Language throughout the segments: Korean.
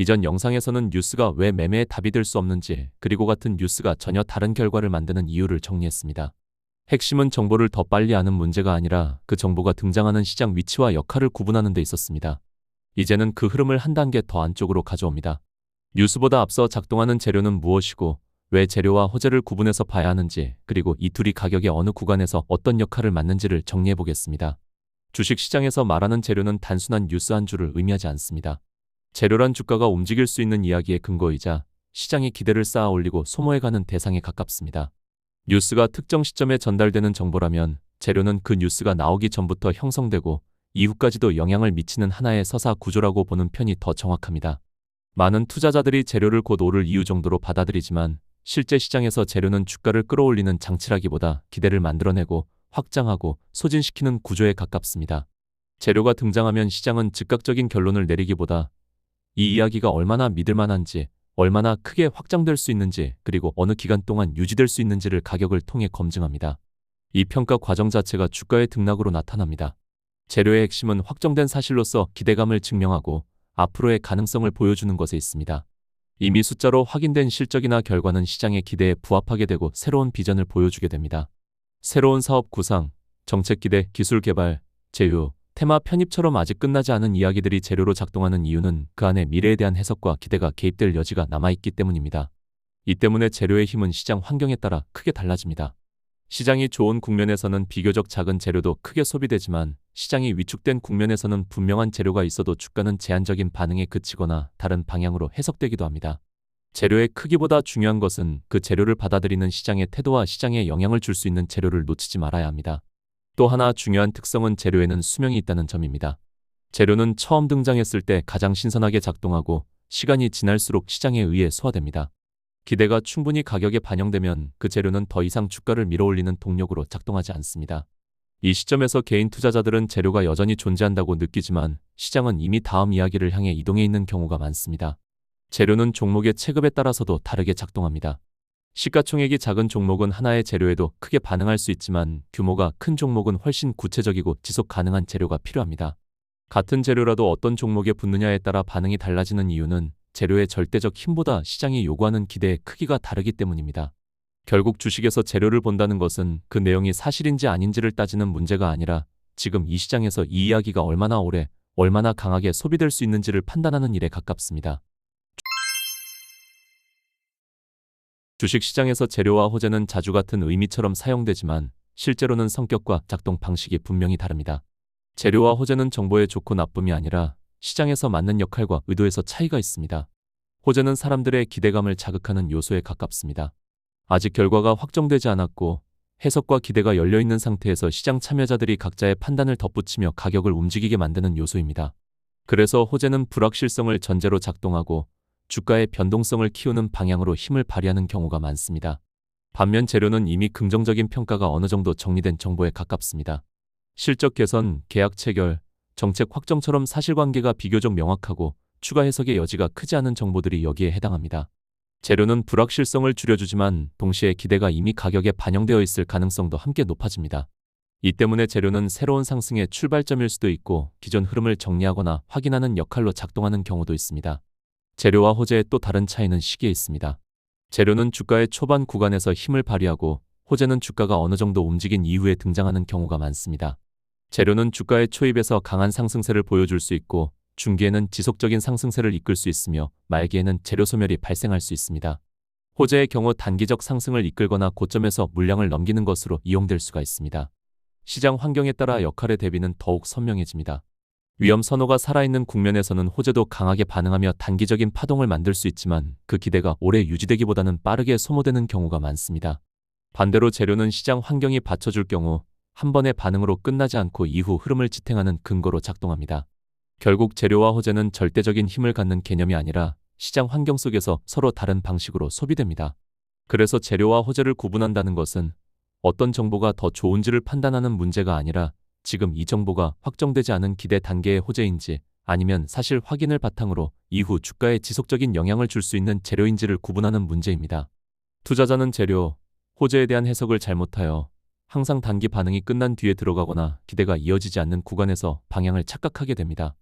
이전 영상에서는 뉴스가 왜 매매에 답이 될 수 없는지, 그리고 같은 뉴스가 전혀 다른 결과를 만드는 이유를 정리했습니다. 핵심은 정보를 더 빨리 아는 문제가 아니라 그 정보가 등장하는 시장 위치와 역할을 구분하는 데 있었습니다. 이제는 그 흐름을 한 단계 더 안쪽으로 가져옵니다. 뉴스보다 앞서 작동하는 재료는 무엇이고, 왜 재료와 호재를 구분해서 봐야 하는지, 그리고 이 둘이 가격의 어느 구간에서 어떤 역할을 맡는지를 정리해 보겠습니다. 주식시장에서 말하는 재료는 단순한 뉴스 한 줄을 의미하지 않습니다. 재료란 주가가 움직일 수 있는 이야기의 근거이자 시장의 기대를 쌓아 올리고 소모해가는 대상에 가깝습니다. 뉴스가 특정 시점에 전달되는 정보라면 재료는 그 뉴스가 나오기 전부터 형성되고 이후까지도 영향을 미치는 하나의 서사 구조라고 보는 편이 더 정확합니다. 많은 투자자들이 재료를 곧 오를 이유 정도로 받아들이지만 실제 시장에서 재료는 주가를 끌어올리는 장치라기보다 기대를 만들어내고 확장하고 소진시키는 구조에 가깝습니다. 재료가 등장하면 시장은 즉각적인 결론을 내리기보다 이 이야기가 얼마나 믿을 만한지, 얼마나 크게 확장될 수 있는지, 그리고 어느 기간 동안 유지될 수 있는지를 가격을 통해 검증합니다. 이 평가 과정 자체가 주가의 등락으로 나타납니다. 재료의 핵심은 확정된 사실로서 기대감을 증명하고 앞으로의 가능성을 보여주는 것에 있습니다. 이미 숫자로 확인된 실적이나 결과는 시장의 기대에 부합하게 되고 새로운 비전을 보여주게 됩니다. 새로운 사업 구상, 정책 기대, 기술 개발, 제휴, 테마 편입처럼 아직 끝나지 않은 이야기들이 재료로 작동하는 이유는 그 안에 미래에 대한 해석과 기대가 개입될 여지가 남아있기 때문입니다. 이 때문에 재료의 힘은 시장 환경에 따라 크게 달라집니다. 시장이 좋은 국면에서는 비교적 작은 재료도 크게 소비되지만 시장이 위축된 국면에서는 분명한 재료가 있어도 주가는 제한적인 반응에 그치거나 다른 방향으로 해석되기도 합니다. 재료의 크기보다 중요한 것은 그 재료를 받아들이는 시장의 태도와 시장에 영향을 줄 수 있는 재료를 놓치지 말아야 합니다. 또 하나 중요한 특성은 재료에는 수명이 있다는 점입니다. 재료는 처음 등장했을 때 가장 신선하게 작동하고 시간이 지날수록 시장에 의해 소화됩니다. 기대가 충분히 가격에 반영되면 그 재료는 더 이상 주가를 밀어올리는 동력으로 작동하지 않습니다. 이 시점에서 개인 투자자들은 재료가 여전히 존재한다고 느끼지만 시장은 이미 다음 이야기를 향해 이동해 있는 경우가 많습니다. 재료는 종목의 체급에 따라서도 다르게 작동합니다. 시가총액이 작은 종목은 하나의 재료에도 크게 반응할 수 있지만 규모가 큰 종목은 훨씬 구체적이고 지속 가능한 재료가 필요합니다. 같은 재료라도 어떤 종목에 붙느냐에 따라 반응이 달라지는 이유는 재료의 절대적 힘보다 시장이 요구하는 기대의 크기가 다르기 때문입니다. 결국 주식에서 재료를 본다는 것은 그 내용이 사실인지 아닌지를 따지는 문제가 아니라 지금 이 시장에서 이 이야기가 얼마나 오래, 얼마나 강하게 소비될 수 있는지를 판단하는 일에 가깝습니다. 주식시장에서 재료와 호재는 자주 같은 의미처럼 사용되지만 실제로는 성격과 작동 방식이 분명히 다릅니다. 재료와 호재는 정보의 좋고 나쁨이 아니라 시장에서 맞는 역할과 의도에서 차이가 있습니다. 호재는 사람들의 기대감을 자극하는 요소에 가깝습니다. 아직 결과가 확정되지 않았고 해석과 기대가 열려있는 상태에서 시장 참여자들이 각자의 판단을 덧붙이며 가격을 움직이게 만드는 요소입니다. 그래서 호재는 불확실성을 전제로 작동하고 주가의 변동성을 키우는 방향으로 힘을 발휘하는 경우가 많습니다. 반면 재료는 이미 긍정적인 평가가 어느 정도 정리된 정보에 가깝습니다. 실적 개선, 계약 체결, 정책 확정처럼 사실관계가 비교적 명확하고 추가 해석의 여지가 크지 않은 정보들이 여기에 해당합니다. 재료는 불확실성을 줄여주지만 동시에 기대가 이미 가격에 반영되어 있을 가능성도 함께 높아집니다. 이 때문에 재료는 새로운 상승의 출발점일 수도 있고 기존 흐름을 정리하거나 확인하는 역할로 작동하는 경우도 있습니다. 재료와 호재의 또 다른 차이는 시기에 있습니다. 재료는 주가의 초반 구간에서 힘을 발휘하고 호재는 주가가 어느 정도 움직인 이후에 등장하는 경우가 많습니다. 재료는 주가의 초입에서 강한 상승세를 보여줄 수 있고 중기에는 지속적인 상승세를 이끌 수 있으며 말기에는 재료 소멸이 발생할 수 있습니다. 호재의 경우 단기적 상승을 이끌거나 고점에서 물량을 넘기는 것으로 이용될 수가 있습니다. 시장 환경에 따라 역할의 대비는 더욱 선명해집니다. 위험 선호가 살아있는 국면에서는 호재도 강하게 반응하며 단기적인 파동을 만들 수 있지만 그 기대가 오래 유지되기보다는 빠르게 소모되는 경우가 많습니다. 반대로 재료는 시장 환경이 받쳐줄 경우 한 번의 반응으로 끝나지 않고 이후 흐름을 지탱하는 근거로 작동합니다. 결국 재료와 호재는 절대적인 힘을 갖는 개념이 아니라 시장 환경 속에서 서로 다른 방식으로 소비됩니다. 그래서 재료와 호재를 구분한다는 것은 어떤 정보가 더 좋은지를 판단하는 문제가 아니라 지금 이 정보가 확정되지 않은 기대 단계의 호재인지 아니면 사실 확인을 바탕으로 이후 주가에 지속적인 영향을 줄 수 있는 재료인지를 구분하는 문제입니다. 투자자는 재료, 호재에 대한 해석을 잘못하여 항상 단기 반응이 끝난 뒤에 들어가거나 기대가 이어지지 않는 구간에서 방향을 착각하게 됩니다.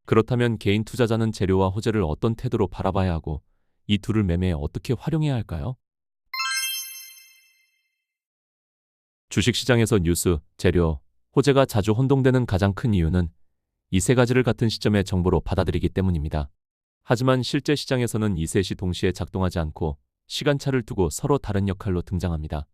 그렇다면 개인 투자자는 재료와 호재를 어떤 태도로 바라봐야 하고 이 둘을 매매에 어떻게 활용해야 할까요? 주식시장에서 뉴스, 재료, 호재가 자주 혼동되는 가장 큰 이유는 이 세 가지를 같은 시점의 정보로 받아들이기 때문입니다. 하지만 실제 시장에서는 이 셋이 동시에 작동하지 않고 시간차를 두고 서로 다른 역할로 등장합니다.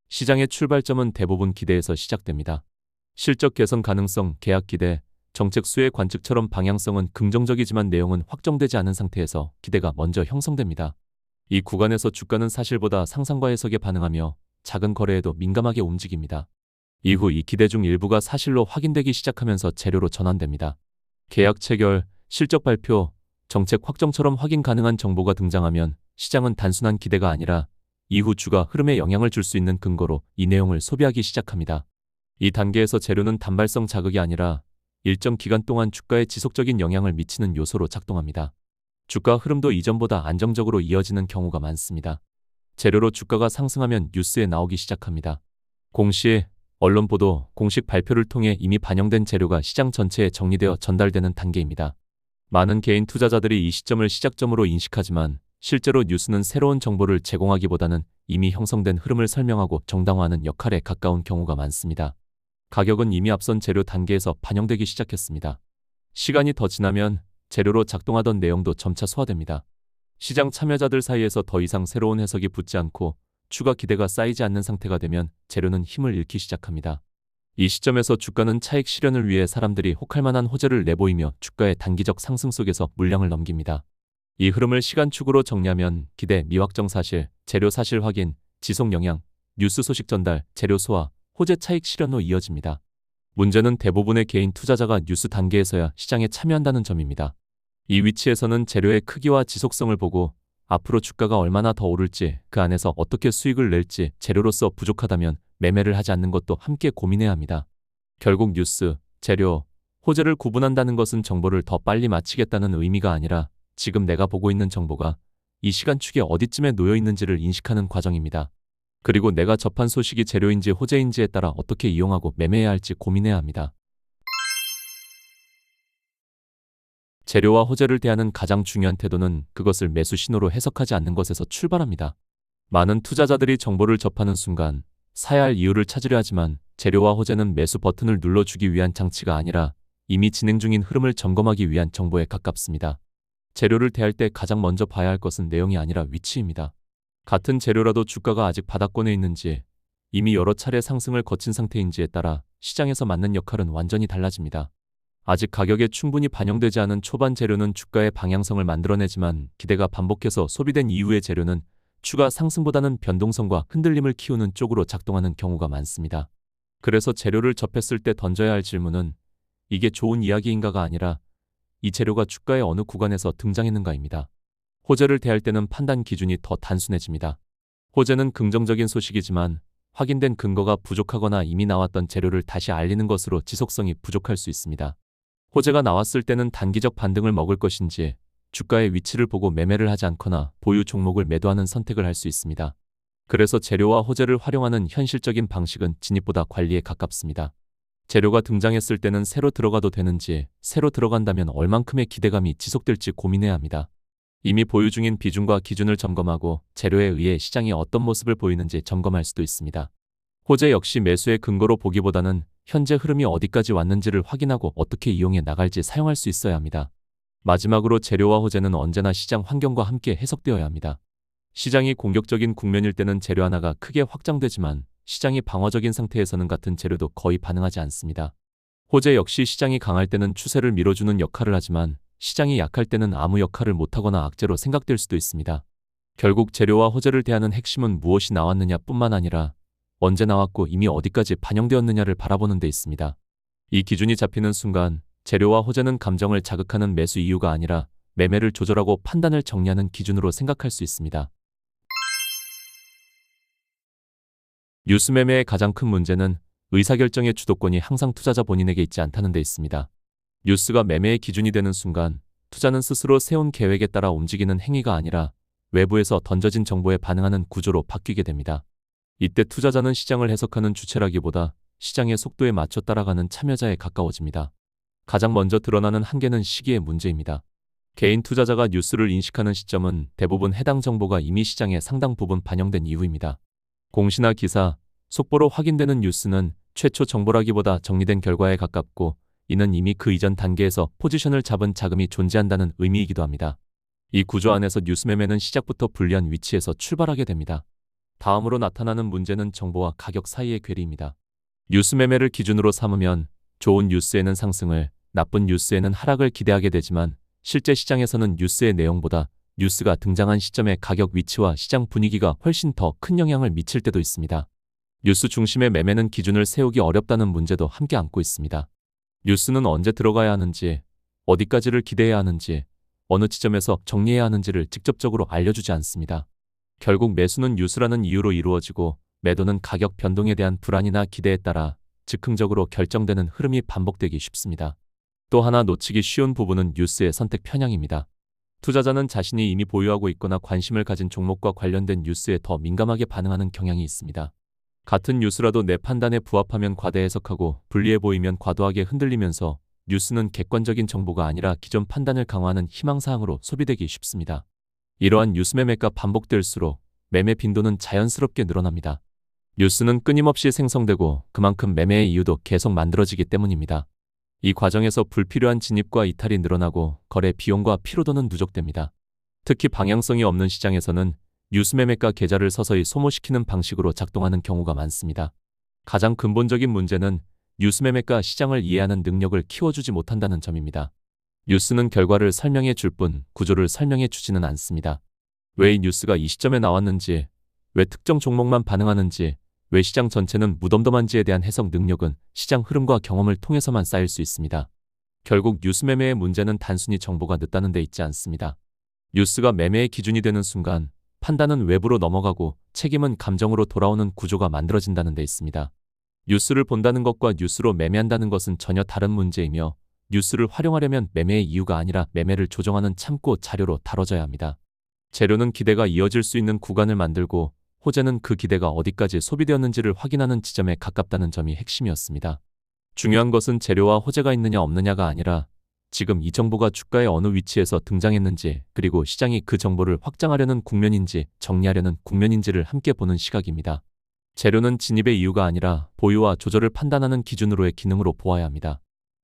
시장의 출발점은 대부분 기대에서 시작됩니다. 실적 개선 가능성, 계약 기대, 정책 수혜 관측처럼 방향성은 긍정적이지만 내용은 확정되지 않은 상태에서 기대가 먼저 형성됩니다. 이 구간에서 주가는 사실보다 상상과 해석에 반응하며 작은 거래에도 민감하게 움직입니다. 이후 이 기대 중 일부가 사실로 확인되기 시작하면서 재료로 전환됩니다. 계약 체결, 실적 발표, 정책 확정처럼 확인 가능한 정보가 등장하면 시장은 단순한 기대가 아니라 이후 주가 흐름에 영향을 줄 수 있는 근거로 이 내용을 소비하기 시작합니다. 이 단계에서 재료는 단발성 자극이 아니라 일정 기간 동안 주가에 지속적인 영향을 미치는 요소로 작동합니다. 주가 흐름도 이전보다 안정적으로 이어지는 경우가 많습니다. 재료로 주가가 상승하면 뉴스에 나오기 시작합니다. 공시, 언론 보도, 공식 발표를 통해 이미 반영된 재료가 시장 전체에 정리되어 전달되는 단계입니다. 많은 개인 투자자들이 이 시점을 시작점으로 인식하지만 실제로 뉴스는 새로운 정보를 제공하기보다는 이미 형성된 흐름을 설명하고 정당화하는 역할에 가까운 경우가 많습니다. 가격은 이미 앞선 재료 단계에서 반영되기 시작했습니다. 시간이 더 지나면 재료로 작동하던 내용도 점차 소화됩니다. 시장 참여자들 사이에서 더 이상 새로운 해석이 붙지 않고 추가 기대가 쌓이지 않는 상태가 되면 재료는 힘을 잃기 시작합니다. 이 시점에서 주가는 차익 실현을 위해 사람들이 혹할 만한 호재를 내보이며 주가의 단기적 상승 속에서 물량을 넘깁니다. 이 흐름을 시간축으로 정리하면 기대, 미확정 사실, 재료 사실 확인, 지속 영향, 뉴스 소식 전달, 재료 소화, 호재 차익 실현으로 이어집니다. 문제는 대부분의 개인 투자자가 뉴스 단계에서야 시장에 참여한다는 점입니다. 이 위치에서는 재료의 크기와 지속성을 보고 앞으로 주가가 얼마나 더 오를지, 그 안에서 어떻게 수익을 낼지 재료로서 부족하다면 매매를 하지 않는 것도 함께 고민해야 합니다. 결국 뉴스, 재료, 호재를 구분한다는 것은 정보를 더 빨리 마치겠다는 의미가 아니라 지금 내가 보고 있는 정보가 이 시간축에 어디쯤에 놓여 있는지를 인식하는 과정입니다. 그리고 내가 접한 소식이 재료인지 호재인지에 따라 어떻게 이용하고 매매해야 할지 고민해야 합니다. 재료와 호재를 대하는 가장 중요한 태도는 그것을 매수 신호로 해석하지 않는 것에서 출발합니다. 많은 투자자들이 정보를 접하는 순간 사야 할 이유를 찾으려 하지만 재료와 호재는 매수 버튼을 눌러주기 위한 장치가 아니라 이미 진행 중인 흐름을 점검하기 위한 정보에 가깝습니다. 재료를 대할 때 가장 먼저 봐야 할 것은 내용이 아니라 위치입니다. 같은 재료라도 주가가 아직 바닥권에 있는지, 이미 여러 차례 상승을 거친 상태인지에 따라 시장에서 맡는 역할은 완전히 달라집니다. 아직 가격에 충분히 반영되지 않은 초반 재료는 주가의 방향성을 만들어내지만 기대가 반복해서 소비된 이후의 재료는 추가 상승보다는 변동성과 흔들림을 키우는 쪽으로 작동하는 경우가 많습니다. 그래서 재료를 접했을 때 던져야 할 질문은 이게 좋은 이야기인가가 아니라 이 재료가 주가의 어느 구간에서 등장했는가입니다. 호재를 대할 때는 판단 기준이 더 단순해집니다. 호재는 긍정적인 소식이지만 확인된 근거가 부족하거나 이미 나왔던 재료를 다시 알리는 것으로 지속성이 부족할 수 있습니다. 호재가 나왔을 때는 단기적 반등을 먹을 것인지 주가의 위치를 보고 매매를 하지 않거나 보유 종목을 매도하는 선택을 할 수 있습니다. 그래서 재료와 호재를 활용하는 현실적인 방식은 진입보다 관리에 가깝습니다. 재료가 등장했을 때는 새로 들어가도 되는지, 새로 들어간다면 얼만큼의 기대감이 지속될지 고민해야 합니다. 이미 보유 중인 비중과 기준을 점검하고 재료에 의해 시장이 어떤 모습을 보이는지 점검할 수도 있습니다. 호재 역시 매수의 근거로 보기보다는 현재 흐름이 어디까지 왔는지를 확인하고 어떻게 이용해 나갈지 사용할 수 있어야 합니다. 마지막으로 재료와 호재는 언제나 시장 환경과 함께 해석되어야 합니다. 시장이 공격적인 국면일 때는 재료 하나가 크게 확장되지만 시장이 방어적인 상태에서는 같은 재료도 거의 반응하지 않습니다. 호재 역시 시장이 강할 때는 추세를 밀어주는 역할을 하지만 시장이 약할 때는 아무 역할을 못하거나 악재로 생각될 수도 있습니다. 결국 재료와 호재를 대하는 핵심은 무엇이 나왔느냐 뿐만 아니라 언제 나왔고 이미 어디까지 반영되었느냐를 바라보는 데 있습니다. 이 기준이 잡히는 순간 재료와 호재는 감정을 자극하는 매수 이유가 아니라 매매를 조절하고 판단을 정리하는 기준으로 생각할 수 있습니다. 뉴스 매매의 가장 큰 문제는 의사결정의 주도권이 항상 투자자 본인에게 있지 않다는 데 있습니다. 뉴스가 매매의 기준이 되는 순간 투자는 스스로 세운 계획에 따라 움직이는 행위가 아니라 외부에서 던져진 정보에 반응하는 구조로 바뀌게 됩니다. 이때 투자자는 시장을 해석하는 주체라기보다 시장의 속도에 맞춰 따라가는 참여자에 가까워집니다. 가장 먼저 드러나는 한계는 시기의 문제입니다. 개인 투자자가 뉴스를 인식하는 시점은 대부분 해당 정보가 이미 시장에 상당 부분 반영된 이후입니다. 공시나 기사, 속보로 확인되는 뉴스는 최초 정보라기보다 정리된 결과에 가깝고, 이는 이미 그 이전 단계에서 포지션을 잡은 자금이 존재한다는 의미이기도 합니다. 이 구조 안에서 뉴스 매매는 시작부터 불리한 위치에서 출발하게 됩니다. 다음으로 나타나는 문제는 정보와 가격 사이의 괴리입니다. 뉴스 매매를 기준으로 삼으면 좋은 뉴스에는 상승을, 나쁜 뉴스에는 하락을 기대하게 되지만, 실제 시장에서는 뉴스의 내용보다 뉴스가 등장한 시점의 가격 위치와 시장 분위기가 훨씬 더 큰 영향을 미칠 때도 있습니다. 뉴스 중심의 매매는 기준을 세우기 어렵다는 문제도 함께 안고 있습니다. 뉴스는 언제 들어가야 하는지, 어디까지를 기대해야 하는지, 어느 지점에서 정리해야 하는지를 직접적으로 알려주지 않습니다. 결국 매수는 뉴스라는 이유로 이루어지고, 매도는 가격 변동에 대한 불안이나 기대에 따라 즉흥적으로 결정되는 흐름이 반복되기 쉽습니다. 또 하나 놓치기 쉬운 부분은 뉴스의 선택 편향입니다. 투자자는 자신이 이미 보유하고 있거나 관심을 가진 종목과 관련된 뉴스에 더 민감하게 반응하는 경향이 있습니다. 같은 뉴스라도 내 판단에 부합하면 과대 해석하고 불리해 보이면 과도하게 흔들리면서 뉴스는 객관적인 정보가 아니라 기존 판단을 강화하는 희망사항으로 소비되기 쉽습니다. 이러한 뉴스 매매가 반복될수록 매매 빈도는 자연스럽게 늘어납니다. 뉴스는 끊임없이 생성되고 그만큼 매매의 이유도 계속 만들어지기 때문입니다. 이 과정에서 불필요한 진입과 이탈이 늘어나고 거래 비용과 피로도는 누적됩니다. 특히 방향성이 없는 시장에서는 뉴스 매매가 계좌를 서서히 소모시키는 방식으로 작동하는 경우가 많습니다. 가장 근본적인 문제는 뉴스 매매가 시장을 이해하는 능력을 키워주지 못한다는 점입니다. 뉴스는 결과를 설명해 줄 뿐 구조를 설명해 주지는 않습니다. 왜 이 뉴스가 이 시점에 나왔는지, 왜 특정 종목만 반응하는지, 왜 시장 전체는 무덤덤한지에 대한 해석 능력은 시장 흐름과 경험을 통해서만 쌓일 수 있습니다. 결국 뉴스 매매의 문제는 단순히 정보가 늦다는 데 있지 않습니다. 뉴스가 매매의 기준이 되는 순간 판단은 외부로 넘어가고 책임은 감정으로 돌아오는 구조가 만들어진다는 데 있습니다. 뉴스를 본다는 것과 뉴스로 매매한다는 것은 전혀 다른 문제이며, 뉴스를 활용하려면 매매의 이유가 아니라 매매를 조정하는 참고 자료로 다뤄져야 합니다. 재료는 기대가 이어질 수 있는 구간을 만들고, 호재는 그 기대가 어디까지 소비되었는지를 확인하는 지점에 가깝다는 점이 핵심이었습니다. 중요한 것은 재료와 호재가 있느냐 없느냐가 아니라 지금 이 정보가 주가의 어느 위치에서 등장했는지, 그리고 시장이 그 정보를 확장하려는 국면인지 정리하려는 국면인지를 함께 보는 시각입니다. 재료는 진입의 이유가 아니라 보유와 조절을 판단하는 기준으로의 기능으로 보아야 합니다.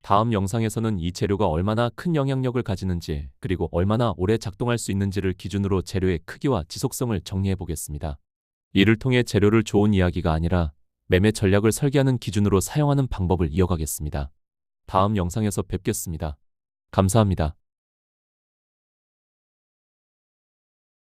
다음 영상에서는 이 재료가 얼마나 큰 영향력을 가지는지, 그리고 얼마나 오래 작동할 수 있는지를 기준으로 재료의 크기와 지속성을 정리해 보겠습니다. 이를 통해 재료를 좋은 이야기가 아니라 매매 전략을 설계하는 기준으로 사용하는 방법을 이어가겠습니다. 다음 영상에서 뵙겠습니다. 감사합니다.